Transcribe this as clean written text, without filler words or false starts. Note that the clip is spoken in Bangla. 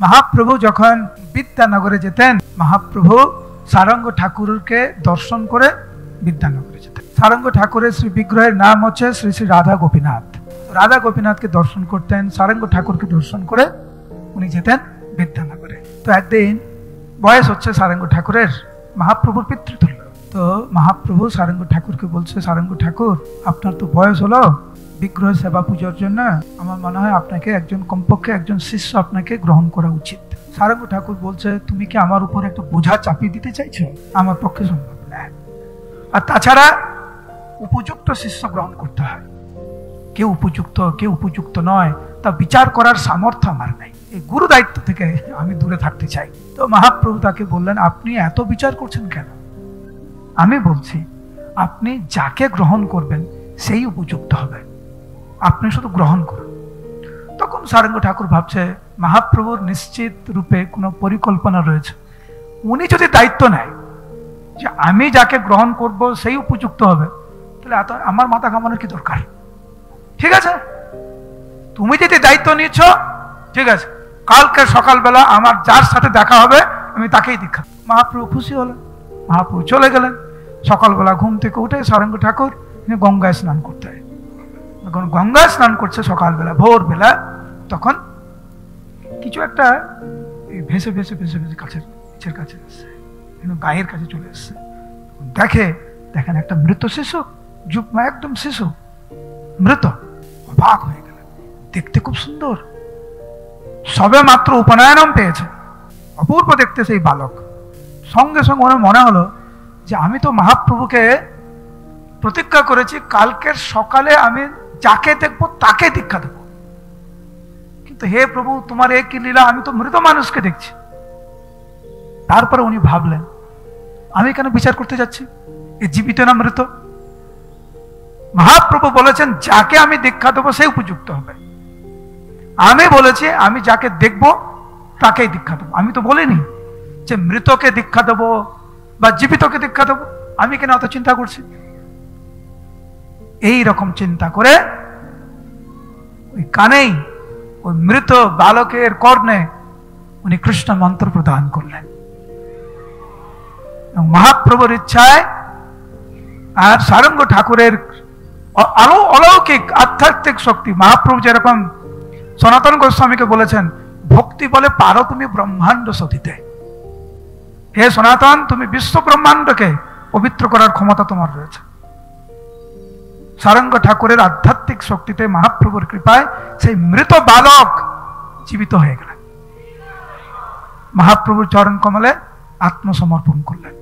মহাপ্রভু যখন বিদ্যানগরে যেতেন, মহাপ্রভু সারঙ্গ ঠাকুরকে দর্শন করে বিদ্যানগরে যেতেন। সারঙ্গ ঠাকুরের শ্রী বিগ্রহের নাম হচ্ছে শ্রী শ্রী রাধা গোপীনাথ। রাধা গোপীনাথকে দর্শন করতেন, সারঙ্গ ঠাকুরকে দর্শন করে উনি যেতেন বিদ্যানগরে। তো একদিন বয়স হচ্ছে সারঙ্গ ঠাকুরের, মহাপ্রভুর পিতৃতুল্য। তো মহাপ্রভু সারঙ্গ ঠাকুরকে বলছে, সারঙ্গ ঠাকুর, আপনার তো বয়স হলো বিগ্রহ সেবা পূজার জন্য, আমার মনে হয় আপনাকে একজন, কমপক্ষে একজন শিষ্য আপনাকে গ্রহণ করা উচিত। সারঙ্গ ঠাকুর বলছে, তুমি কি আমার উপর একটা বোঝা চাপিয়ে দিতে চাইছো? আমার পক্ষে সম্ভব না। আর তাছাড়া উপযুক্ত শিষ্য গ্রহণ করতে হয়, কে উপযুক্ত কে উপযুক্ত নয় তা বিচার করার সামর্থ্য আমার নাই, এই গুরু দায়িত্ব থেকে আমি দূরে থাকতে চাই। তো মহাপ্রভু তাকে বললেন, আপনি এত বিচার করছেন কেন? আমি বলছি, আপনি যাকে গ্রহণ করবেন সেই উপযুক্ত হবে, আপনি শুধু গ্রহণ করুন। তখন সারঙ্গ ঠাকুর ভাবছে, মহাপ্রভুর নিশ্চিত রূপে কোনো পরিকল্পনা রয়েছে। উনি যদি দায়িত্ব নেয় যে আমি যাকে গ্রহণ করব সেই উপযুক্ত হবে, তাহলে আমার মাথা ঘামানোর কি দরকার? ঠিক আছে, তুমি যদি দায়িত্ব নিচ্ছ, ঠিক আছে, কালকে সকালবেলা আমার যার সাথে দেখা হবে আমি তাকেই দীক্ষা। মহাপ্রভু খুশি হলেন, মহাপ্রভু চলে গেলেন। সকালবেলা ঘুম থেকে উঠে সারঙ্গ ঠাকুর গঙ্গায় স্নান করতে হয়। যখন গঙ্গায় স্নান করছে সকালবেলা, ভোরবেলা, তখন কিছু একটা ভেসে ভেসে ভেসে ভেসে কাছের কাছে এসছে, গায়ের কাছে চলে এসছে। দেখেন একটা মৃত শিশু, একদম শিশু, মৃত। অবাক হয়ে গেলেন, দেখতে খুব সুন্দর, সবে মাত্র উপনয়নম পেয়েছে, অপূর্ব দেখতে সেই বালক। সঙ্গে সঙ্গে ওনার মনে হলো যে আমি তো মহাপ্রভুকে প্রতিজ্ঞা করেছি কালকের সকালে আমি যাকে দেখবো তাকে দীক্ষা দেব, কিন্তু হে প্রভু, তোমার এ কি লীলা, আমি তো মৃত মানুষকে দেখছি। তারপরে উনি ভাবলেন, আমি কেন বিচার করতে যাচ্ছি, এ জীবিত না মৃত? মহাপ্রভু বলেছেন যাকে আমি দীক্ষা দেবো সে উপযুক্ত হবে। আমি বলেছি আমি যাকে দেখবো তাকেই দীক্ষা দেবো, আমি তো বলিনি যে মৃতকে দীক্ষা দেবো বা জীবিতকে দীক্ষা দেবো। আমি কেন অত চিন্তা করছি? এই রকম চিন্তা করে ওই কানেই ওই মৃত বালকের কর্ণে উনি কৃষ্ণ মন্ত্র প্রদান করলেন। মহাপ্রভুর ইচ্ছায় আর সারঙ্গ ঠাকুরের অলৌকিক আধ্যাত্মিক শক্তি, মহাপ্রভু যেরকম সনাতন গোস্বামীকে বলেছেন, ভক্তি বলে পারো তুমি ব্রহ্মাণ্ড সতিতে, হে সনাতন, তুমি বিশ্ব ব্রহ্মাণ্ডকে পবিত্র করার ক্ষমতা তোমার রয়েছে। সারঙ্গ ঠাকুরের আধ্যাত্মিক শক্তিতে, মহাপ্রভুর কৃপায় সেই মৃত বালক জীবিত হয়ে গেলেন, মহাপ্রভুর চরণ কমলে আত্মসমর্পণ করলেন।